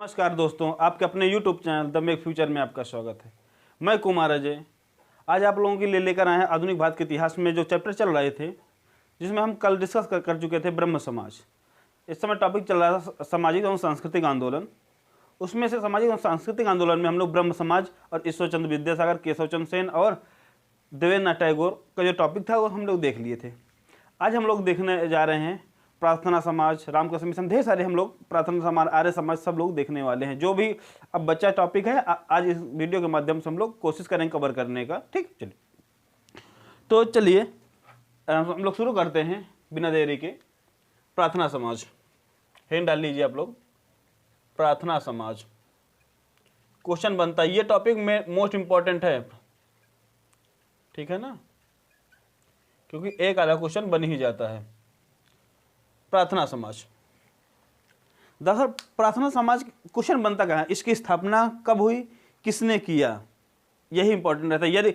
नमस्कार दोस्तों, आपके अपने YouTube channel the make future में आपका स्वागत है। मैं कुमार अजय आज आप लोगों के लिए लेकर आए हैं आधुनिक भारत के इतिहास में जो चैप्टर चल रहे थे, जिसमें हम कल डिस्कस कर चुके थे ब्रह्म समाज। इस समय टॉपिक चल रहा था सामाजिक एवं सांस्कृतिक आंदोलन। उसमें से सामाजिक एवं सांस्कृतिक आंदोलन में हम लोग ब्रह्म समाज और ईश्वरचंद्र विद्यासागर, केशव चंद्र सेन और देवेंद्रनाथ टैगोर का जो टॉपिक था वो हम लोग देख लिए थे। आज हम लोग देखने जा रहे हैं प्रार्थना समाज, रामकृष्ण मिशन, ढेर सारे हम लोग प्रार्थना समाज, आर्य समाज सब लोग देखने वाले हैं। जो भी अब बच्चा टॉपिक है आज इस वीडियो के माध्यम से हम लोग कोशिश करेंगे कवर करने का। ठीक, चलिए तो चलिए हम लोग शुरू करते हैं बिना देरी के। प्रार्थना समाज, हेड डाल लीजिए आप लोग, प्रार्थना समाज। क्वेश्चन बनता है, ये टॉपिक में मोस्ट इंपॉर्टेंट है, ठीक है ना, क्योंकि एक आधा क्वेश्चन बन ही जाता है। प्रार्थना समाज, दरअसल प्रार्थना समाज क्वेश्चन बनता कहाँ है, इसकी स्थापना कब हुई, किसने किया, यही इंपॉर्टेंट रहता है। यदि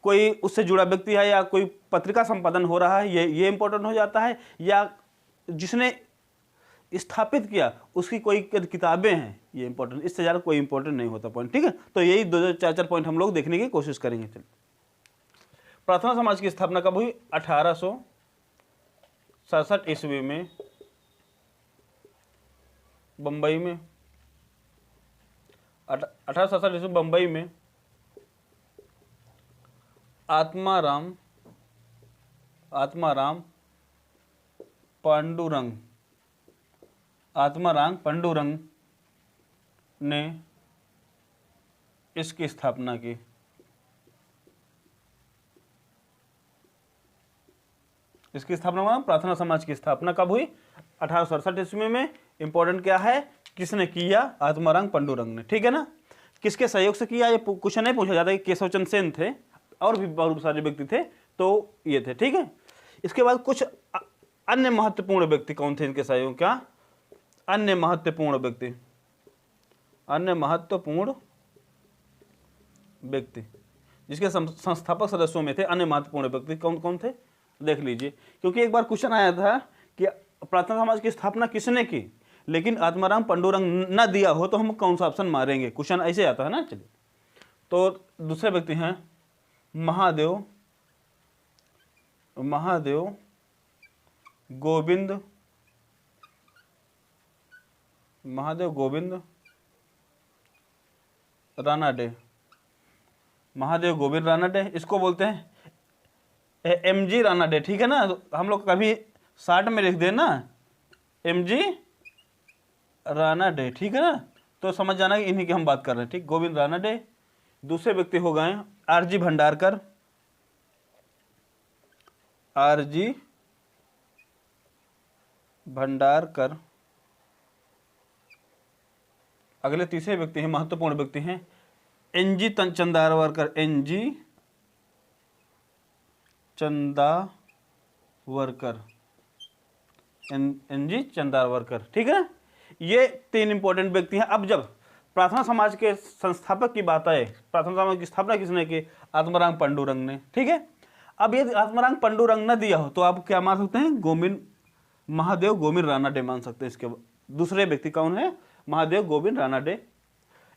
कोई उससे जुड़ा व्यक्ति है या कोई पत्रिका संपादन हो रहा है, ये इंपॉर्टेंट हो जाता है, या जिसने स्थापित किया उसकी कोई किताबें हैं, ये इंपॉर्टेंट। इससे ज़्यादा कोई इंपॉर्टेंट नहीं होता पॉइंट, ठीक है। तो यही दो चार पॉइंट हम लोग देखने की कोशिश करेंगे। चलिए, प्रार्थना समाज की स्थापना कब हुई? 1867 ईस्वी में बम्बई में। 1867 ईस्वी बम्बई में आत्माराम पांडुरंग ने इसकी स्थापना की। इसकी स्थापना, प्रार्थना समाज की स्थापना कब हुई? 1867 ईस्वी में। इंपॉर्टेंट क्या है, किसने किया? आत्माराम पांडुरंग ने, ठीक है ना। किसके सहयोग से किया, ये क्वेश्चन नहीं पूछा जाता कि केशव चंद्र सेन थे और भी बहुत सारे व्यक्ति थे, तो ये थे, ठीक है। इसके बाद कुछ अन्य महत्वपूर्ण व्यक्ति कौन थे इनके सहयोग? क्या अन्य महत्वपूर्ण व्यक्ति जिसके संस्थापक सदस्यों में थे अन्य महत्वपूर्ण व्यक्ति कौन कौन थे, देख लीजिए। क्योंकि एक बार क्वेश्चन आया था कि प्रार्थना समाज की स्थापना किसने की, लेकिन आत्माराम पांडुरंग न दिया हो तो हम कौन सा ऑप्शन मारेंगे, क्वेश्चन ऐसे आता है ना। चलिए, तो दूसरे व्यक्ति हैं महादेव गोविंद रानाडे। महादेव गोविंद रानाडे, इसको बोलते हैं MG रानाडे, ठीक है ना। हम लोग कभी शार्ट में लिख देना MG रानाडे, ठीक है ना, तो समझ जाना कि इन्हीं की हम बात कर रहे हैं, ठीक। गोविंद रानाडे। दूसरे व्यक्ति हो गए RG भंडारकर। अगले तीसरे व्यक्ति हैं, महत्वपूर्ण व्यक्ति हैं NG चंदावरकर। NG चंदावरकर, ठीक है। ये तीन इंपॉर्टेंट व्यक्ति हैं। अब जब प्रार्थना समाज के संस्थापक की बात आए, प्रार्थना समाज की स्थापना किसने की? आत्माराम पांडुरंग ने, ठीक है। अब यदि आत्माराम पांडुरंग न दिया हो तो आप क्या मान सकते हैं? महादेव गोविंद रानाडे मान सकते हैं। इसके दूसरे व्यक्ति कौन है? महादेव गोविंद रानाडे।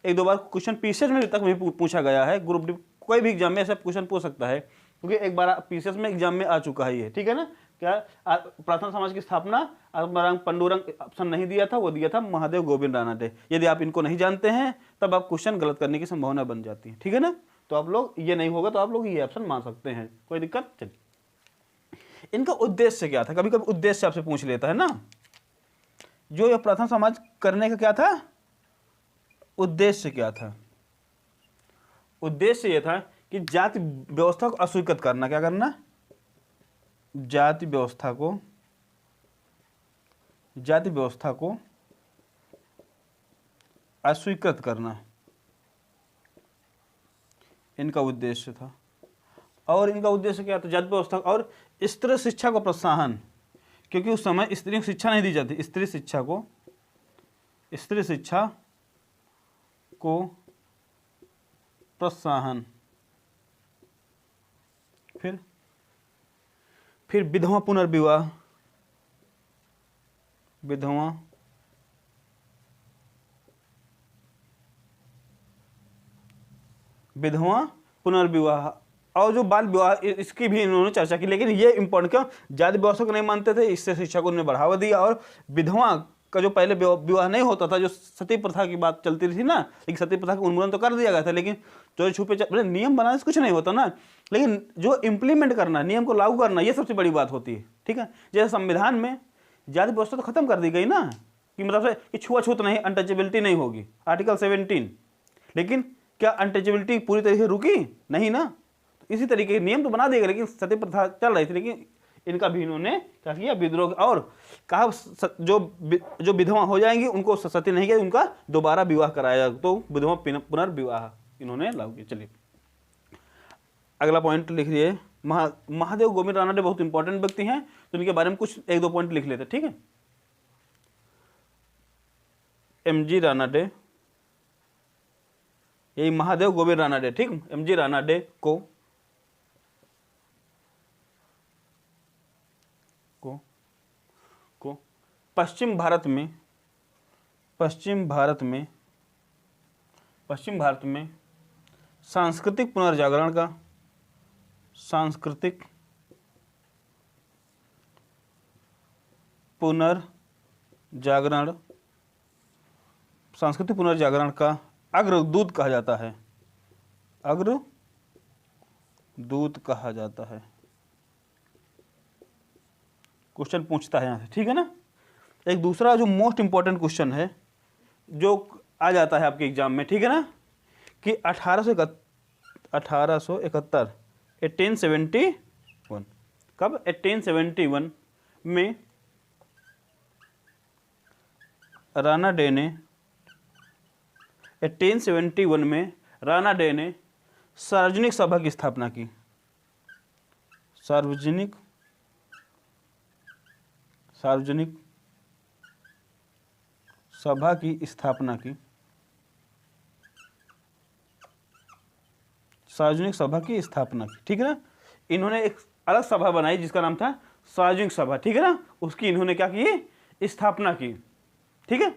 एक दो बार क्वेश्चन पीसीएस में तक भी पूछा गया है, ग्रुप डी कोई भी एग्जाम में ऐसा क्वेश्चन पूछ सकता है, क्योंकि एक बार पीसीएस में एग्जाम में आ चुका है ये, ठीक है ना। क्या प्रार्थना समाज की स्थापना आत्माराम पांडुरंग ऑप्शन नहीं दिया था, वो दिया था महादेव गोविंद रानाडे। यदि आप इनको नहीं जानते हैं तब आप क्वेश्चन गलत करने की संभावना बन जाती है, ठीक है ना। तो आप लोग ये नहीं होगा तो आप लोग ये ऑप्शन मान सकते हैं, कोई दिक्कत। चलिए, इनका उद्देश्य क्या था? कभी कभी उद्देश्य आपसे पूछ लेता है ना, जो ये प्रार्थना समाज करने का क्या था, उद्देश्य क्या था? उद्देश्य ये था कि जाति व्यवस्था को अस्वीकृत करना। क्या करना? जाति व्यवस्था को अस्वीकृत करना इनका उद्देश्य था। और इनका उद्देश्य क्या था? जाति व्यवस्था और स्त्री शिक्षा को प्रोत्साहन, क्योंकि उस समय स्त्रियों को शिक्षा नहीं दी जाती। स्त्री शिक्षा को प्रोत्साहन। फिर विधवा पुनर्विवाह, विधवा पुनर्विवाह और जो बाल विवाह, इसकी भी इन्होंने चर्चा की। लेकिन ये इम्पोर्टेंट, क्यों? जाति व्यवस्था को नहीं मानते थे, इससे शिक्षा को उन्होंने बढ़ावा दिया। और विधवा का जो पहले विवाह नहीं होता था, जो सती प्रथा की बात चलती थी ना, लेकिन सती प्रथा का उन्मूलन तो कर दिया गया था, लेकिन चोरी छुपे नियम बनाने से कुछ नहीं होता ना, लेकिन जो इम्प्लीमेंट करना, नियम को लागू करना, ये सबसे बड़ी बात होती है। ठीक है, जैसे संविधान में जाति व्यवस्था तो खत्म कर दी गई ना, कि मतलब से कि छुआछूत नहीं, अनटचेबिलिटी नहीं होगी, आर्टिकल 17। लेकिन क्या अनटचेबिलिटी पूरी तरीके से रुकी? नहीं ना। तो इसी तरीके के नियम तो बना दिए गए, लेकिन सती प्रथा चल रही थी, लेकिन इनका भी इन्होंने क्या किया? विद्रोह। और कहा जो विधवा हो जाएंगी उनको सती नहीं किया, उनका दोबारा विवाह कराया, तो विधवा पुनर्विवाह इन्होंने लागू किया। चलिए अगला पॉइंट लिख लिए। महादेव गोविंद रानडे बहुत इंपॉर्टेंट व्यक्ति हैं, तो इनके बारे में कुछ 1-2 पॉइंट लिख लेते। ठीक है, MG रानडे, यही महादेव गोविंद रानडे। ठीक, MG रानडे को पश्चिम भारत में सांस्कृतिक पुनर्जागरण का अग्रदूत कहा जाता है। क्वेश्चन पूछता है यहाँ से। ठीक है ना। एक दूसरा जो मोस्ट इंपॉर्टेंट क्वेश्चन है, जो आ जाता है आपके एग्जाम में, ठीक है ना, कि 1871 1871 कब? 1871 में रानाडे ने सार्वजनिक सभा की स्थापना की। सार्वजनिक सभा की स्थापना की। ठीक है ना। इन्होंने एक अलग सभा बनाई जिसका नाम था सार्वजनिक सभा। ठीक है ना, उसकी इन्होंने क्या की? स्थापना की। ठीक है,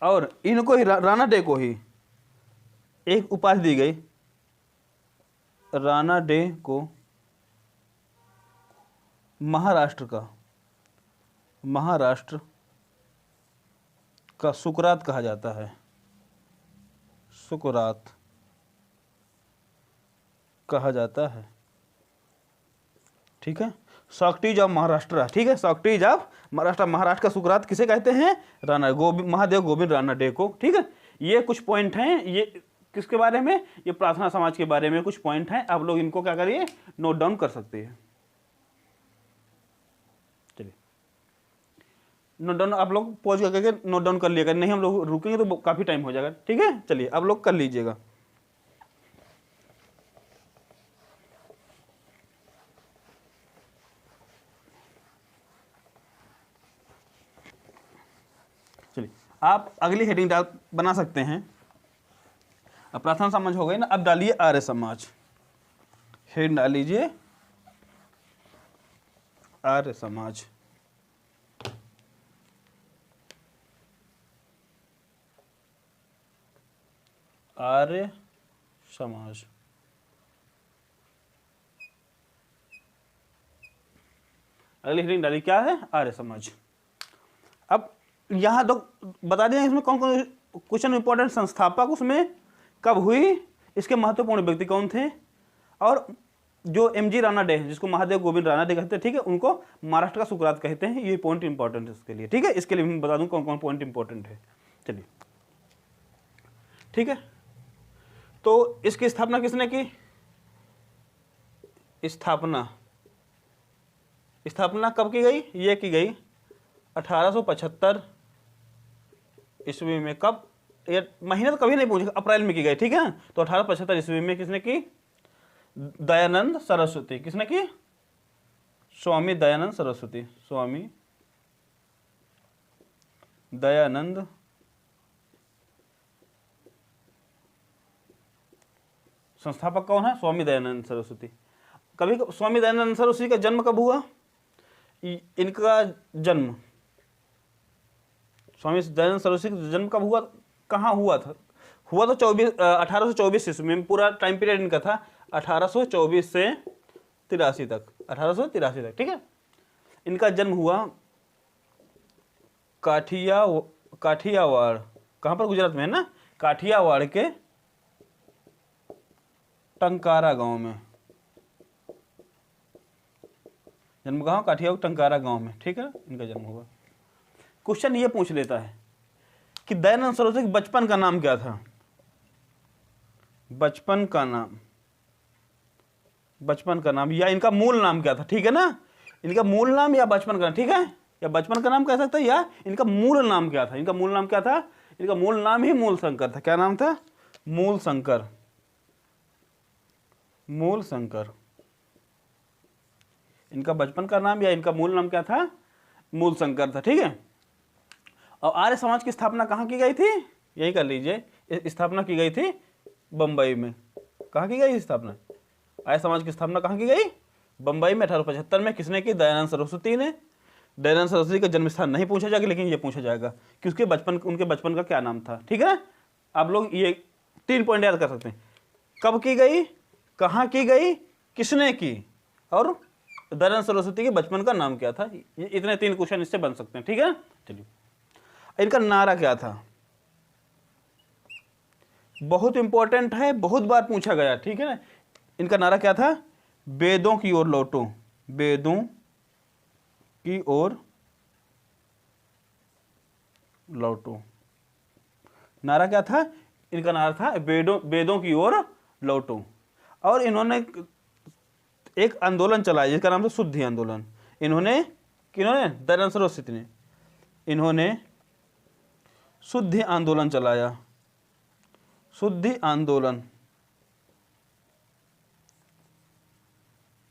और इनको ही रानाडे को ही एक उपाधि दी गई। रानाडे को महाराष्ट्र का सुकरात कहा जाता है। ठीक है, सॉक्रेटिस ऑफ महाराष्ट्र। ठीक है, सॉक्रेटिस ऑफ महाराष्ट्र। महाराष्ट्र का सुकरात किसे कहते हैं? महादेव गोविंद रानडे को। ठीक है, ये कुछ पॉइंट हैं। ये किसके बारे में? ये प्रार्थना समाज के बारे में कुछ पॉइंट हैं। आप लोग इनको क्या करिए? नोट डाउन कर सकते हैं। चलिए नोट डाउन आप लोग पॉज करके नोट डाउन कर लिएगा, नहीं हम लोग रुकेंगे तो काफी टाइम हो जाएगा। ठीक है, चलिए आप लोग कर लीजिएगा। चलिए आप अगली हेडिंग बना सकते हैं। अब प्रार्थना समाज हो गई ना, अब डालिए आर्य समाज। हेडिंग डाल लीजिए आर्य समाज। आर्य समाज। अगली हेडिंग डाली क्या है? आर्य समाज। अब यहां तो बता दें इसमें कौन कौन क्वेश्चन इंपॉर्टेंट, संस्थापक उसमें कब हुई, इसके महत्वपूर्ण व्यक्ति कौन थे, और जो MG रानाडे जिसको महादेव गोविंद रानाडे कहते हैं, ठीक है, उनको महाराष्ट्र का सुकरात कहते हैं। ये पॉइंट इंपॉर्टेंट है इसके लिए। ठीक है, इसके लिए मैं बता दूं कौन कौन पॉइंट इंपॉर्टेंट है। चलिए ठीक है, तो इसकी स्थापना किसने की? स्थापना कब की गई? ये की गई 1875 ईस्वी में। कब? ये महीना तो कभी नहीं पूछे, अप्रैल में की गई। ठीक है, तो 1875 ईस्वी में किसने की? दयानंद सरस्वती। किसने की? स्वामी दयानंद सरस्वती। स्वामी दयानंद संस्थापक कौन है? स्वामी दयानंद सरस्वती। कभी स्वामी दयानंद सरस्वती का जन्म कब हुआ? इनका जन्म, स्वामी दयानंद सरस्वती का जन्म कब हुआ? कहाँ हुआ था? हुआ तो 1824 ईस्वी में, पूरा टाइम पीरियड इनका था 1824 से 83 तक, 1883 तक, ठीक है। इनका जन्म हुआ काठियावाड़, कहाँ पर, गुजरात में है ना, काठियावाड़ के टंकारा गांव में जन्म, कहाँ, काठियावाड़ टंकारा गांव में, ठीक है, इनका जन्म हुआ। क्वेश्चन ये पूछ लेता है कि दयानंद सरस्वती के बचपन का नाम क्या था, बचपन का नाम या इनका मूल नाम क्या था, ठीक है ना, इनका मूल नाम या बचपन का नाम, ठीक है, या बचपन का नाम कह सकते हैं या इनका मूल नाम क्या था। इनका मूल नाम क्या था, इनका मूल नाम ही मूल शंकर था। क्या नाम था, मूल शंकर, मूल शंकर। इनका बचपन का नाम या इनका मूल नाम क्या था, मूल शंकर था, ठीक है। और आर्य समाज की स्थापना कहाँ की गई थी, यही कर लीजिए, स्थापना की गई थी बंबई में। कहाँ की गई स्थापना, आर्य समाज की स्थापना कहाँ की गई, बंबई में 1875 में। किसने की, दयानंद सरस्वती ने। दयानंद सरस्वती का जन्म स्थान नहीं पूछा जाएगा, लेकिन ये पूछा जाएगा कि उसके बचपन, उनके बचपन का क्या नाम था, ठीक है ना। आप लोग ये 3 पॉइंट याद कर सकते हैं, कब की गई, कहाँ की गई, किसने की, और दयानंद सरस्वती के बचपन का नाम क्या था। ये इतने 3 क्वेश्चन इससे बन सकते हैं, ठीक है। चलिए, इनका नारा क्या था, बहुत इंपॉर्टेंट है, बहुत बार पूछा गया, ठीक है ना। इनका नारा क्या था, वेदों की ओर लौटो, वेदों की ओर लौटो। नारा क्या था, इनका नारा था वेदों की ओर लौटो। और इन्होंने एक आंदोलन चलाया जिसका नाम था शुद्धि आंदोलन। इन्होंने, किन्होंने, दयानंद सरस्वती ने, इन्होंने शुद्धि आंदोलन चलाया, शुद्धि आंदोलन।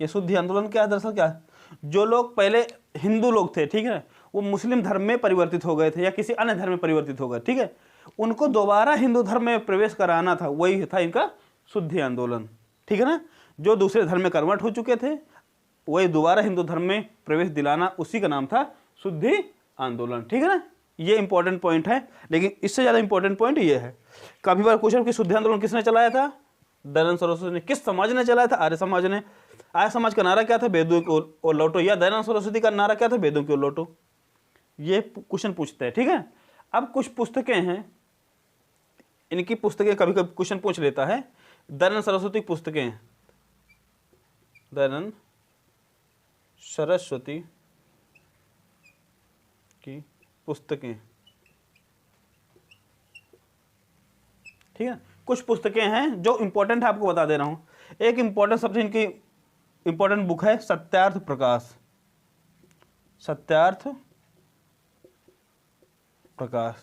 ये शुद्धि आंदोलन क्या है, दरअसल क्या है, जो लोग पहले हिंदू लोग थे, ठीक है, वो मुस्लिम धर्म में परिवर्तित हो गए थे या किसी अन्य धर्म में परिवर्तित हो गए, ठीक है, उनको दोबारा हिंदू धर्म में प्रवेश कराना था, वही था इनका शुद्धि आंदोलन, ठीक है ना। जो दूसरे धर्म में कन्वर्ट हो चुके थे वही दोबारा हिंदू धर्म में प्रवेश दिलाना, उसी का नाम था शुद्धि आंदोलन, ठीक है ना। ये इंपॉर्टेंट पॉइंट है, लेकिन इससे ज्यादा इंपॉर्टेंट पॉइंट ये है, काफी बार क्वेश्चन कि शुद्धि आंदोलन किसने चलाया था, दयानंद सरस्वती ने। किस समाज ने चलाया था, आर्य समाज ने। आर्य समाज का नारा क्या था, वेदों की ओर लौटो, या दयानंद सरस्वती का नारा क्या था, वेदों की ओर लौटो। ये क्वेश्चन पूछते हैं, ठीक है। अब कुछ पुस्तकें हैं, इनकी पुस्तकें कभी कभी क्वेश्चन पूछ लेता है। दयानंद सरस्वती की पुस्तकें, दयानंद सरस्वती की पुस्तकें, ठीक है। कुछ पुस्तकें हैं जो इंपॉर्टेंट है, आपको बता दे रहा हूं। एक इंपॉर्टेंट सबसे इनकी इंपॉर्टेंट बुक है सत्यार्थ प्रकाश, सत्यार्थ प्रकाश।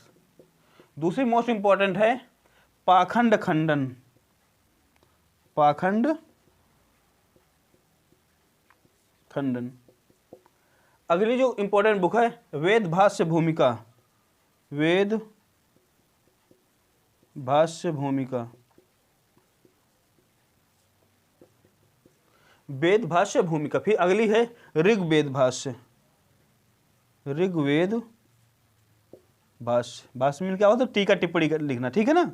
दूसरी मोस्ट इंपॉर्टेंट है पाखंड खंडन, पाखंड खंडन। अगली जो इंपॉर्टेंट बुक है वेद भाष्य भूमिका, वेद भाष्य भूमिका, वेद भाष्य भूमिका। फिर अगली है ऋग्वेद भाष्य, ऋग्वेद भाष्य। भाष्य में क्या होता है, टीका टिप्पणी लिखना, ठीक है ना,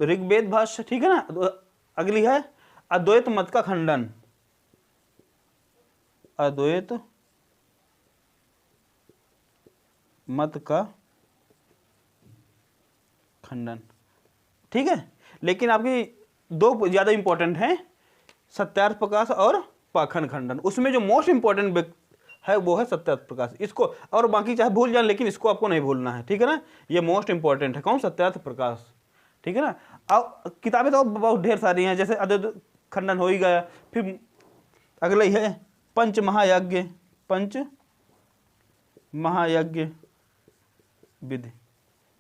ऋग्वेद भाष्य, ठीक है ना। अगली है अद्वैत मत का खंडन, अद्वैत मत का खंडन, ठीक है। लेकिन आपकी 2 ज्यादा इंपॉर्टेंट हैं, सत्यार्थ प्रकाश और पाखंड खंडन। उसमें जो मोस्ट इंपॉर्टेंट है वो है सत्यार्थ प्रकाश। इसको और बाकी चाहे भूल जाए, लेकिन इसको आपको नहीं भूलना है, ठीक है ना। ये मोस्ट इंपॉर्टेंट है, कौन, सत्यार्थ प्रकाश, ठीक है ना। अब किताबें तो बहुत ढेर सारी हैं, जैसे अद्वैत खंडन हो ही गया। फिर अगला ही है पंच महायज्ञ, पंच महायज्ञ विधि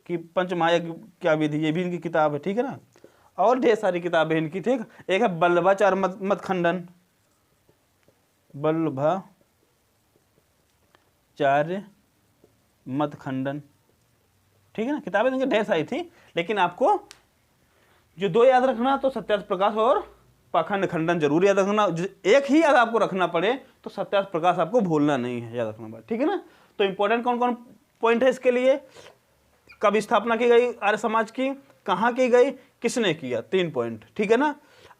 कि पंच महायज्ञ क्या विधि, ये भी इनकी किताब है, ठीक है ना। और ढेर सारी किताबें इनकी, ठीक। एक है बल्लभाचार्य मत खंडन, बल्लभाचार्य मत खंडन, ठीक है ना। किताबें इनकी ढेर सारी थी, लेकिन आपको जो 2 याद रखना, तो सत्यार्थ प्रकाश और पाखंड खंडन जरूर याद रखना। एक ही याद आपको रखना पड़े तो सत्यार्थ प्रकाश आपको भूलना नहीं है, याद रखना, ठीक है ना। तो इंपॉर्टेंट कौन कौन पॉइंट है इसके लिए, कब स्थापना की गई आर्य समाज की, कहाँ की गई, किसने किया, 3 पॉइंट, ठीक है ना।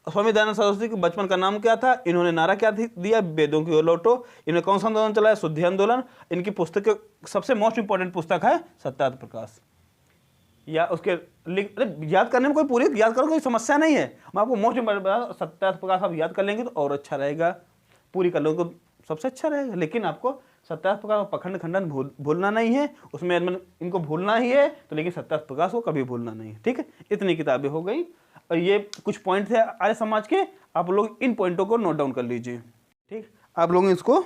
स्वामी दयानंद सरस्वती के बचपन का नाम क्या था, इन्होंने नारा क्या दिया, वेदों की ओर लौटो। इन्होंने कौन सा आंदोलन चलाया, शुद्धि आंदोलन। इनकी पुस्तक सबसे मोस्ट इंपॉर्टेंट पुस्तक है सत्यार्थ प्रकाश, या उसके अरे याद करने में कोई पूरी याद करो कोई समस्या नहीं है। मैं आपको मोस्ट इंपॉर्टेंट सत्यार्थ प्रकाश आप याद कर लेंगे तो और अच्छा रहेगा, पूरी कर लोगे तो सबसे अच्छा रहेगा। लेकिन आपको सत्यार्थ प्रकाश और पखंड खंडन भूलना नहीं है, उसमें इनको भूलना ही है तो, लेकिन सत्यार्थ प्रकाश को कभी भूलना नहीं है, ठीक है। इतनी किताबें हो गई और ये कुछ पॉइंट थे आर्य समाज के, आप लोग इन पॉइंटों को नोट डाउन कर लीजिए, ठीक। आप लोग इसको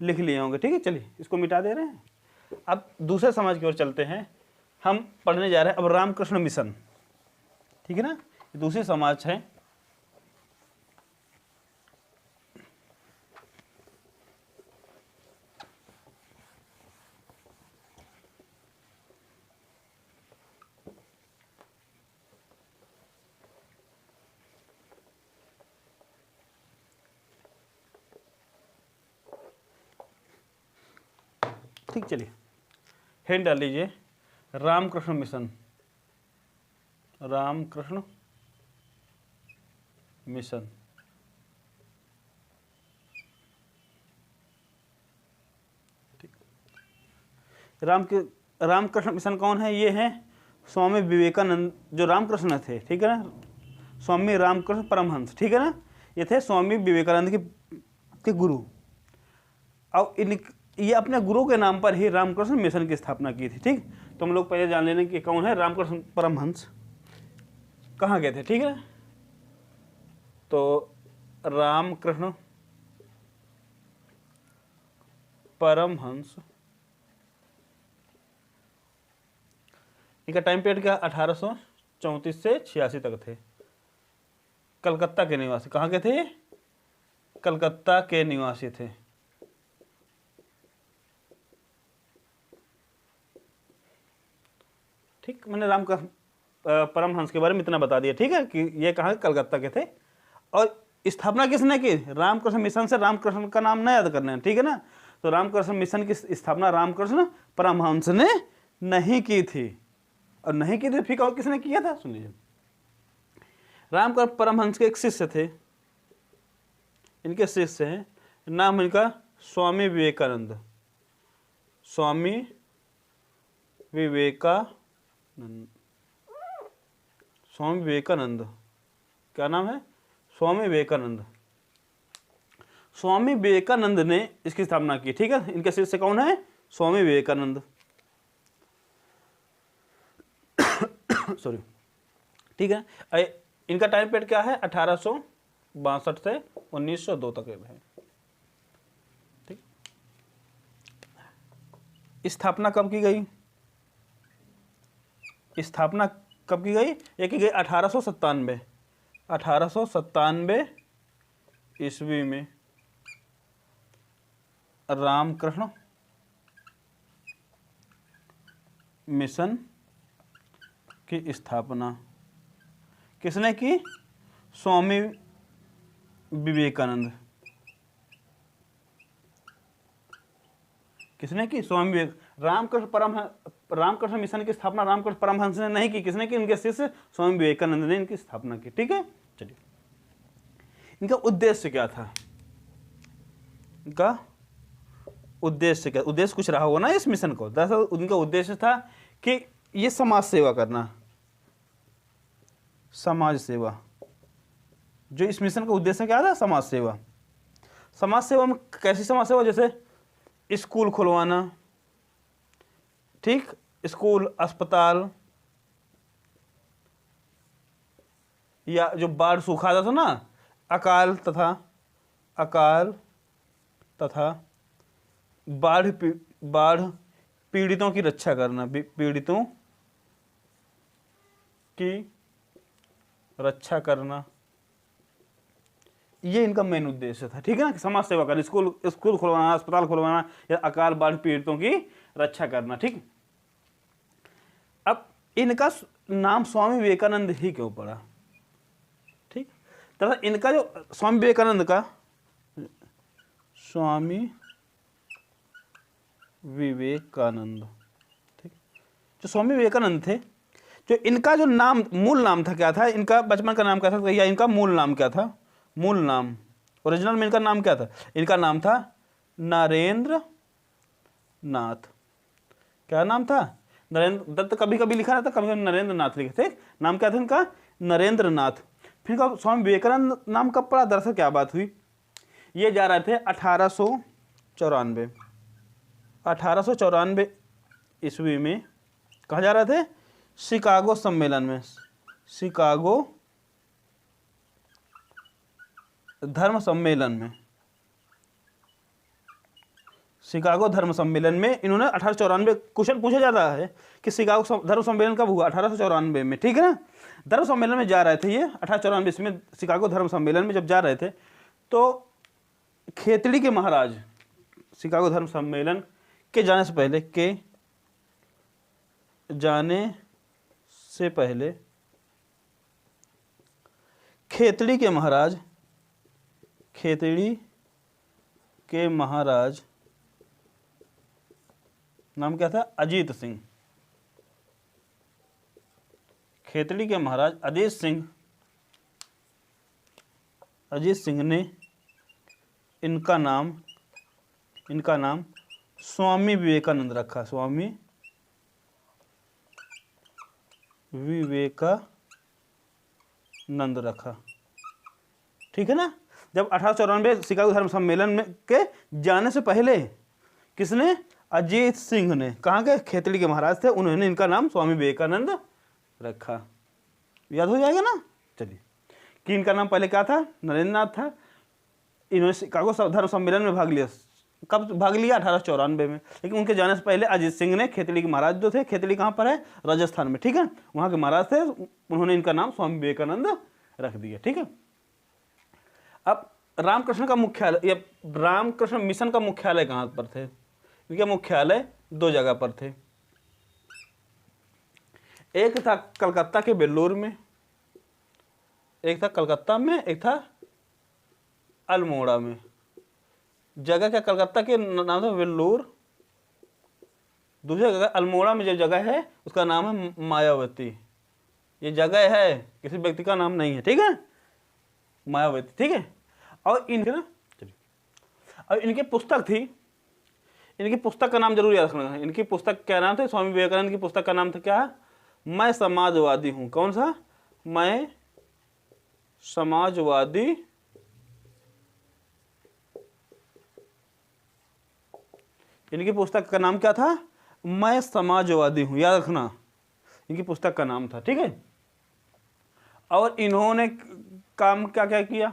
लिख लिए होंगे, ठीक है। चलिए इसको मिटा दे रहे हैं। अब दूसरे समाज की ओर चलते हैं, हम पढ़ने जा रहे हैं अब रामकृष्ण मिशन, ठीक है ना। दूसरी समाज है ठीक। चलिए हेड डाल लीजिए रामकृष्ण मिशन, रामकृष्ण मिशन। ठीक, रामकृष्ण मिशन कौन है, ये है स्वामी विवेकानंद जो रामकृष्ण थे, ठीक है ना, स्वामी रामकृष्ण परमहंस, ठीक है ना, ये थे स्वामी विवेकानंद के गुरु। और ये अपने गुरु के नाम पर ही रामकृष्ण मिशन की स्थापना की थी, ठीक। तो हम लोग पहले जान लेने कि कौन है रामकृष्ण परमहंस, कहाँ गए थे, ठीक है। तो रामकृष्ण परमहंस, इनका टाइम पीरियड क्या 1834 से 86 तक थे। कलकत्ता के निवासी, कहाँ के थे, कलकत्ता के निवासी थे। ठीक, मैंने रामकृष्ण परमहंस के बारे में इतना बता दिया, ठीक है, कि ये कहाँ कलकत्ता के थे। और स्थापना किसने की, रामकृष्ण मिशन से, रामकृष्ण का नाम न याद करना है, ठीक है ना। तो रामकृष्ण मिशन की स्थापना रामकृष्ण परमहंस ने नहीं की थी, और नहीं की थी फिर और किसने किया था, सुन लीजिए। रामकृष्ण परमहंस के एक शिष्य थे, इनके शिष्य हैं, नाम इनका स्वामी विवेकानंद, स्वामी स्वामी विवेकानंद, क्या नाम है, स्वामी विवेकानंद। स्वामी विवेकानंद ने इसकी स्थापना की, ठीक है। इनके शिष्य कौन है, स्वामी विवेकानंद, सॉरी, ठीक है। इनका टाइम पीरियड क्या है 1862 से 1902 तक है, ठीक। स्थापना कब की गई, स्थापना कब की गई, ये की गई 1897 ईस्वी में। रामकृष्ण मिशन की स्थापना किसने की, स्वामी विवेकानंद, किसने की, स्वामी विवेक। रामकृष्ण मिशन की स्थापना रामकृष्ण परमहंस ने नहीं की, किसने की, इनके शिष्य स्वामी विवेकानंद ने इनकी स्थापना की, ठीक है। चलिए इनका उद्देश्य क्या था, इनका उद्देश्य क्या, उद्देश्य कुछ रहा होगा ना इस मिशन को। दरअसल उनका उद्देश्य था कि ये समाज सेवा करना, समाज सेवा, जो इस मिशन का उद्देश्य क्या था, समाज सेवा। समाज सेवा में कैसी समाज सेवा, जैसे स्कूल खुलवाना, ठीक, स्कूल, अस्पताल, या जो बाढ़ सूखा था ना, अकाल तथा बाढ़ पीड़ितों की रक्षा करना, पीड़ितों की रक्षा करना, ये इनका मेन उद्देश्य था, ठीक है ना। समाज सेवा करना, स्कूल खुलवाना, अस्पताल खुलवाना, या अकाल बाढ़ पीड़ितों की रक्षा करना, ठीक। अब इनका नाम स्वामी विवेकानंद ही क्यों पड़ा, ठीक। तथा इनका जो स्वामी विवेकानंद का, स्वामी विवेकानंद, ठीक, जो स्वामी विवेकानंद थे, जो इनका जो नाम मूल नाम था क्या था, इनका बचपन का नाम क्या था, या इनका मूल नाम क्या था, मूल नाम ओरिजिनल में इनका नाम क्या था, इनका नाम था नरेंद्र नाथ। क्या नाम था, नरेंद्र दत्त कभी कभी लिखा रहता, कभी कभी नरेंद्र नाथ लिखे थे। नाम क्या था इनका, नरेंद्र नाथ। फिर इनका स्वामी विवेकानंद नाम कब पड़ा, दरअसल क्या बात हुई, ये जा रहे थे 1894 ईस्वी में, कहाँ जा रहे थे, शिकागो सम्मेलन में, शिकागो धर्म सम्मेलन में, शिकागो धर्म सम्मेलन में इन्होंने 1894, क्वेश्चन पूछा जाता है कि शिकागो धर्म सम्मेलन कब हुआ, 1894 में, ठीक है ना। धर्म सम्मेलन में जा रहे थे ये 1894 में, शिकागो धर्म सम्मेलन में जब जा रहे थे तो खेतड़ी के महाराज, शिकागो धर्म सम्मेलन के जाने से पहले, खेतड़ी के महाराज नाम क्या था, अजीत सिंह। खेतड़ी के महाराज अजीत सिंह ने इनका नाम स्वामी विवेकानंद रखा, स्वामी विवेकानंद रखा, ठीक है ना। जब 1894 शिकागो धर्म सम्मेलन में के जाने से पहले किसने, अजीत सिंह ने, कहाँ के, खेतड़ी के महाराज थे, उन्होंने इनका नाम स्वामी विवेकानंद रखा। याद हो जाएगा ना। चलिए, कि इनका नाम पहले क्या था, नरेंद्र नाथ था। इन्होंने शिकागो धर्म सम्मेलन में भाग लिया, कब भाग लिया, 1894 में। लेकिन उनके जाने से पहले अजीत सिंह ने, खेतड़ी के महाराज जो थे, खेतड़ी कहाँ पर है, राजस्थान में, ठीक है, वहाँ के महाराज थे, उन्होंने इनका नाम स्वामी विवेकानंद रख दिया, ठीक है। अब रामकृष्ण का मुख्यालय, या रामकृष्ण मिशन का मुख्यालय कहाँ पर थे, इनके मुख्यालय 2 जगह पर थे। एक था कलकत्ता के बेल्लूर में, एक था कलकत्ता में, एक था अल्मोड़ा में। जगह क्या, कलकत्ता के नाम था वेल्लोर, दूसरी जगह अल्मोड़ा में जो जगह है उसका नाम है मायावती। ये जगह है, किसी व्यक्ति का नाम नहीं है, ठीक है, मायावती, ठीक है। और इनके ना, और इनकी पुस्तक थी, इनकी पुस्तक का नाम जरूर याद रखना है। इनकी पुस्तक क्या नाम था, स्वामी विवेकानंद की पुस्तक का नाम था क्या, मैं समाजवादी हूँ। कौन सा, मैं समाजवादी इनकी पुस्तक का नाम क्या था, मैं समाजवादी हूं, याद रखना, इनकी पुस्तक का नाम था, ठीक है। और इन्होंने काम क्या क्या किया,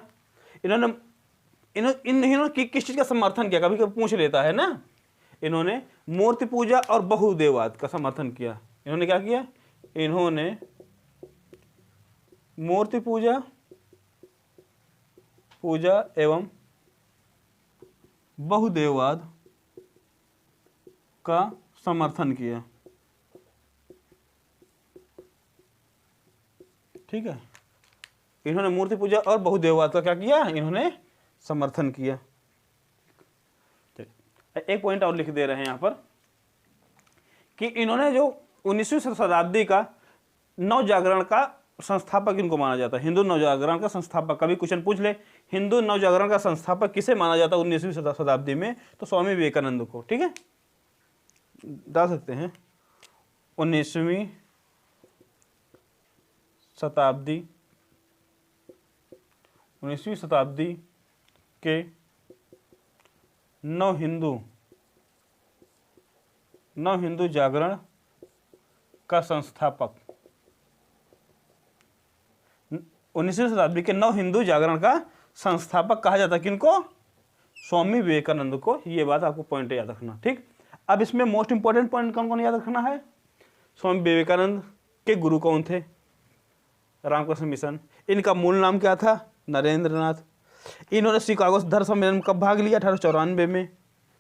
इन्होंने किस चीज का समर्थन किया, कभी कभी पूछ लेता है ना। इन्होंने मूर्ति पूजा और बहुदेववाद का समर्थन किया। इन्होंने क्या किया, इन्होंने मूर्ति पूजा एवं बहुदेववाद का समर्थन किया, ठीक है। इन्होंने मूर्ति पूजा और बहुदेववाद का क्या किया, इन्होंने समर्थन किया। एक पॉइंट और लिख दे रहे हैं यहाँ पर कि इन्होंने जो 19वीं शताब्दी का नवजागरण का संस्थापक इनको माना जाता है, हिंदू नवजागरण का संस्थापक। कभी क्वेश्चन पूछ ले, हिंदू नवजागरण का संस्थापक किसे माना जाता है 19वीं शताब्दी में, तो स्वामी विवेकानंद को, ठीक है, डाल सकते हैं। 19वीं शताब्दी के नव हिंदू जागरण का संस्थापक, 19वीं शताब्दी के नव हिंदू जागरण का संस्थापक कहा जाता है किनको, स्वामी विवेकानंद को। ये बात आपको पॉइंट याद रखना, ठीक। अब इसमें मोस्ट इंपॉर्टेंट पॉइंट कौन कौन याद रखना है, स्वामी विवेकानंद के गुरु कौन थे, रामकृष्ण मिशन। इनका मूल नाम क्या था, नरेंद्र नाथ। इन्होंने शिकागो धर्म सम्मेलन में कब भाग लिया, 1894 में।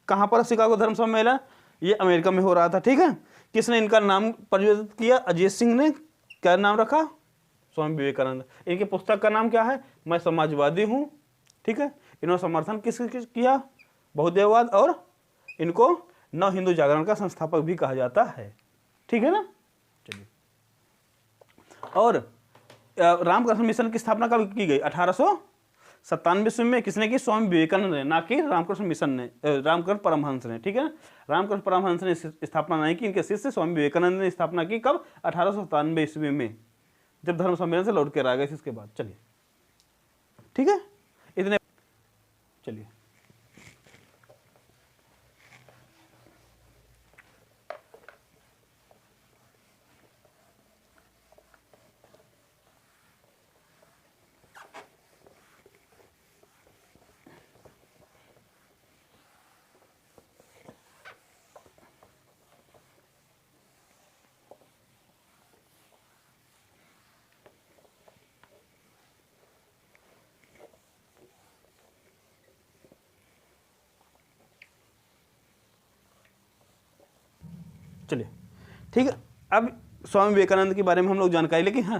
कहाँ पर शिकागो धर्म सम्मेलन, ये अमेरिका में हो रहा था, ठीक है। किसने इनका नाम परिवर्तित किया, अजीत सिंह ने। क्या नाम रखा, स्वामी विवेकानंद। इनकी पुस्तक का नाम क्या है, मैं समाजवादी हूँ, ठीक है। इन्होंने समर्थन किस किया, बहुदेववाद, और इनको नव हिंदू जागरण का संस्थापक भी कहा जाता है, ठीक है ना। चलिए, और रामकृष्ण मिशन की स्थापना कब की गई? 1897 में। किसने की? स्वामी विवेकानंद ने, ना कि रामकृष्ण मिशन ने, रामकृष्ण परमहंस ने। ठीक है, रामकृष्ण परमहंस ने स्थापना नहीं की, इनके शिष्य स्वामी विवेकानंद ने स्थापना की। कब? 1897 ईस्वी में, जब धर्म सम्मेलन से लौट कर आ गए इसके बाद। चलिए, ठीक है, इतने। चलिए, चलिए, ठीक है। अब स्वामी विवेकानंद के बारे में हम लोग जानकारी, लेकिन हाँ,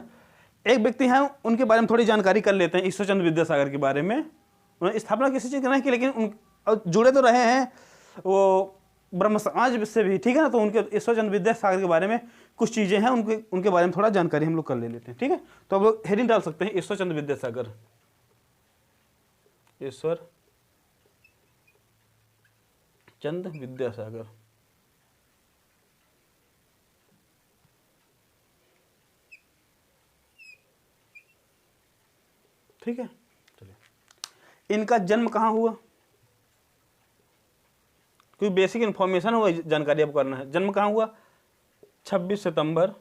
एक व्यक्ति हैं उनके बारे में थोड़ी जानकारी कर लेते हैं, ईश्वर चंद्र विद्यासागर के बारे में। उन्होंने स्थापना किसी चीज़ की नहीं की, लेकिन उन जुड़े तो रहे हैं वो ब्रह्म समाज से भी। ठीक है ना, तो उनके ईश्वर चंद्र विद्यासागर के बारे में कुछ चीज़ें हैं, उनके बारे में थोड़ा जानकारी हम लोग कर ले लेते हैं। ठीक है, तो अब लोग हेडिंग डाल सकते हैं, ईश्वर चंद्र विद्यासागर। ईश्वर चंद्र विद्यासागर। ठीक है, चलिए, इनका जन्म कहाँ हुआ? कोई बेसिक इन्फॉर्मेशन हो, जानकारी आपको करना है। जन्म कहाँ हुआ? 26 सितंबर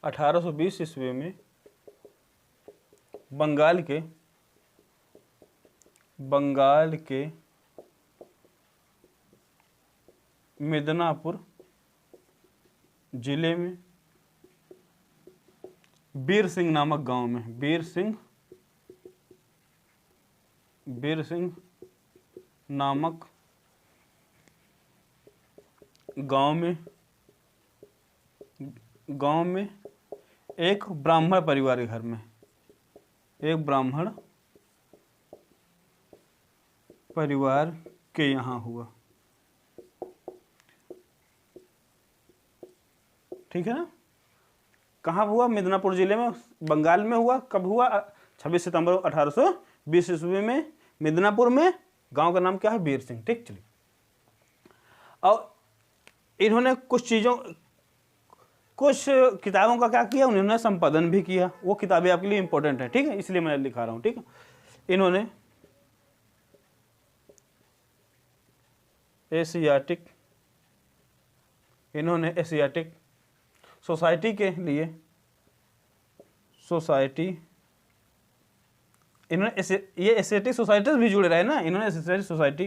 1820 ईस्वी में बंगाल के मिदनापुर जिले में बीर सिंह नामक गांव में, बीर सिंह नामक गांव में एक ब्राह्मण परिवार के घर में, एक ब्राह्मण परिवार के यहाँ हुआ। ठीक है ना, कहाँ हुआ? मिदनापुर जिले में, बंगाल में हुआ। कब हुआ? 26 सितंबर 1820 ईस्वी में, मिदनापुर में। गांव का नाम क्या है? बीर सिंह। ठीक, चलिए, और इन्होंने कुछ किताबों का क्या किया? उन्होंने संपादन भी किया। वो किताबें आपके लिए इंपॉर्टेंट है, ठीक है, इसलिए मैं लिखा रहा हूं। ठीक है, इन्होंने एशियाटिक सोसाइटी के लिए, इन्होंने ये एशियाटिक सोसाइटी भी जुड़े रहे ना, इन्होंने एशियाटिक सोसाइटी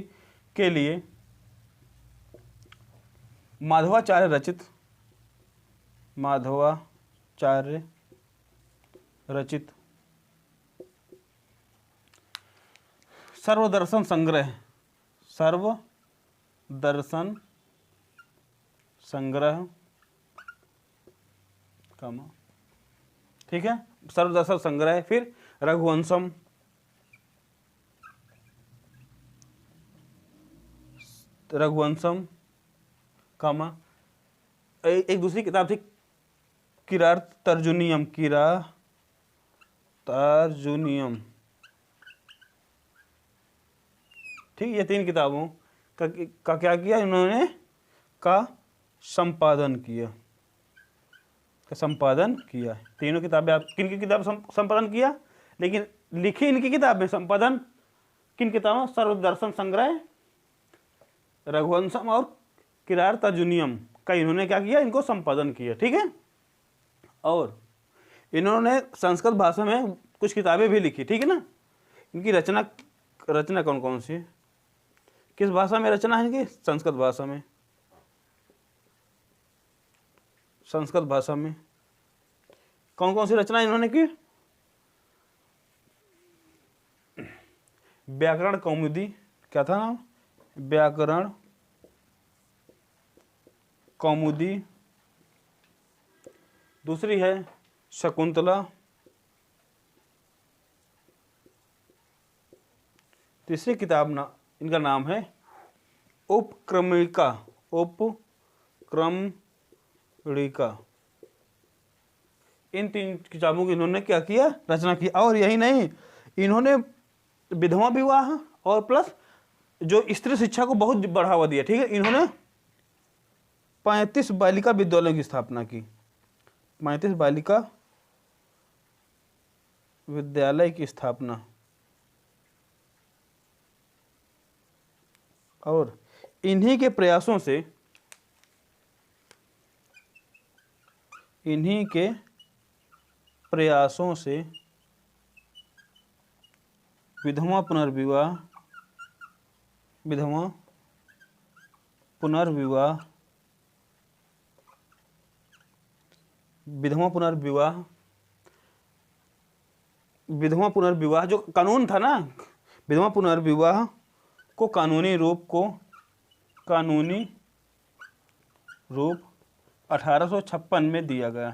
के लिए माधवाचार्य रचित सर्वदर्शन संग्रह, ठीक है, सर्वदर्शन संग्रह। फिर रघुवंशम, एक दूसरी किताब थी किरार तर्जुनियम। ठीक, ये 3 किताबों का क्या किया इन्होंने? का संपादन किया। तीनों किताबें, आप किन की किताब संपादन किया? लेकिन लिखी इनकी किताब में, संपादन किन किताबों? सर्वदर्शन संग्रह, रघुवंशम और किरार तर्जुनियम का इन्होंने क्या किया? इनको संपादन किया। ठीक है, और इन्होंने संस्कृत भाषा में कुछ किताबें भी लिखी। ठीक है ना, इनकी रचना कौन कौन सी? किस भाषा में रचना है इनकी? संस्कृत भाषा में कौन कौन सी रचना इन्होंने की? व्याकरण कौमुदी, क्या था नाम? व्याकरण कौमुदी। दूसरी है शकुंतला। तीसरी किताब इनका नाम है उपक्रमणिका। इन 3 किताबों की इन्होंने क्या किया, रचना की। और यही नहीं, इन्होंने विधवा विवाह और प्लस जो स्त्री शिक्षा को बहुत बढ़ावा दिया। ठीक है, इन्होंने 35 बालिका विद्यालयों की स्थापना की, 35 बालिका विद्यालय की स्थापना। और इन्हीं के प्रयासों से, इन्हीं के प्रयासों से विधवा पुनर्विवाह, विधवा पुनर्विवाह, विधवा पुनर्विवाह, विधवा पुनर्विवाह जो कानून था ना, विधवा पुनर्विवाह को कानूनी रूप 1856 में दिया गया।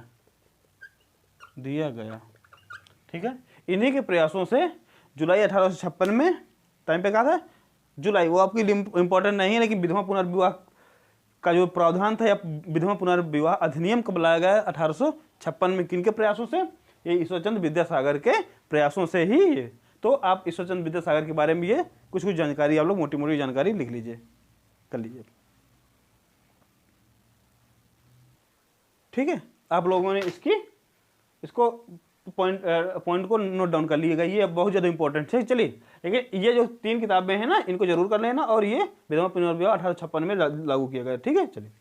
ठीक है, इन्हीं के प्रयासों से जुलाई 1856 में, टाइम पे कहा था जुलाई, वो आपके लिए इंपॉर्टेंट नहीं है, लेकिन विधवा पुनर्विवाह का जो प्रावधान था या विधवा पुनर्विवाह अधिनियम कब लाया गया, 1856 में। किनके प्रयासों से? ये ईश्वरचंद्र विद्यासागर के प्रयासों से ही ये। तो आप ईश्वरचंद्र विद्यासागर के बारे में ये कुछ जानकारी आप लोग मोटी मोटी जानकारी लिख लीजिए, कर लीजिए। ठीक है, आप लोगों ने इसको पॉइंट को नोट डाउन कर लीजिएगा, ये बहुत ज़्यादा इंपॉर्टेंट है। चलिए, लेकिन ये जो 3 किताबें हैं ना, इनको जरूर कर लेना। और ये विधवा पुनर्विवाह 1856 में लागू किया गया। ठीक है, चलिए।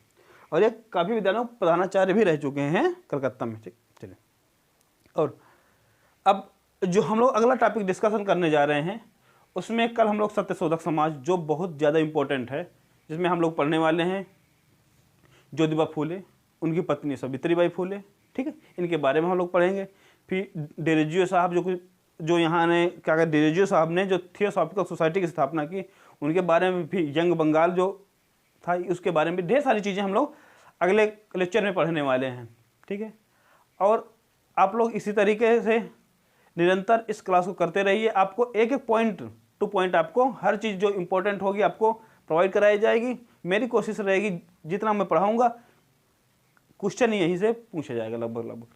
और ये काफ़ी विद्यालयों में प्रधानाचार्य भी रह चुके हैं कलकत्ता में। ठीक, चलिए। और अब जो हम लोग अगला टॉपिक डिस्कशन करने जा रहे हैं, उसमें कल हम लोग सत्यशोधक समाज, जो बहुत ज़्यादा इंपॉर्टेंट है, जिसमें हम लोग पढ़ने वाले हैं ज्योतिबा फूले, उनकी पत्नी सावित्रीबाई फूले। ठीक है, इनके बारे में हम लोग पढ़ेंगे। फिर डेरोजियो साहब, जो यहाँ ने क्या कहते, डेरोजियो साहब ने जो थियोसॉफिकल सोसाइटी की स्थापना की, उनके बारे में। फिर यंग बंगाल जो था, उसके बारे में ढेर सारी चीज़ें हम लोग अगले लेक्चर में पढ़ने वाले हैं। ठीक है, और आप लोग इसी तरीके से निरंतर इस क्लास को करते रहिए। आपको एक एक पॉइंट टू पॉइंट, आपको हर चीज़ जो इम्पोर्टेंट होगी आपको प्रोवाइड कराई जाएगी। मेरी कोशिश रहेगी जितना मैं पढ़ाऊँगा क्वेश्चन यहीं से पूछा जाएगा लगभग।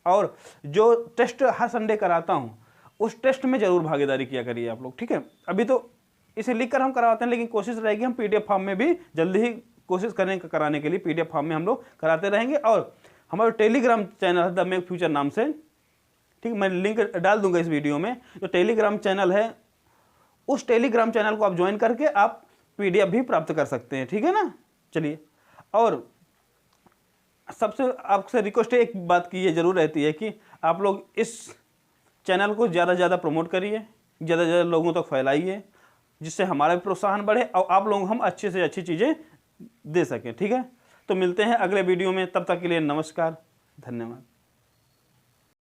और जो टेस्ट हर संडे कराता हूँ, उस टेस्ट में ज़रूर भागीदारी किया करिए आप लोग। ठीक है, अभी तो इसे लिख कर हम करवाते हैं, लेकिन कोशिश रहेगी हम PDF फॉर्म में भी जल्दी ही कोशिश करें कराने के लिए। PDF फॉर्म में हम लोग कराते रहेंगे। और हमारा टेलीग्राम चैनल है द मेक फ्यूचर नाम से। ठीक, मैं लिंक डाल दूंगा इस वीडियो में। जो टेलीग्राम चैनल है, उस टेलीग्राम चैनल को आप ज्वाइन करके आप PDF भी प्राप्त कर सकते हैं। ठीक है ना, चलिए। और सबसे आपसे रिक्वेस्ट एक बात की ये जरूर रहती है कि आप लोग इस चैनल को ज़्यादा से ज़्यादा प्रमोट करिए, ज़्यादा से ज़्यादा लोगों तक फैलाइए, जिससे हमारा भी प्रोत्साहन बढ़े और आप लोग हम अच्छे से अच्छी चीज़ें दे सकें। ठीक है, तो मिलते हैं अगले वीडियो में, तब तक के लिए नमस्कार, धन्यवाद।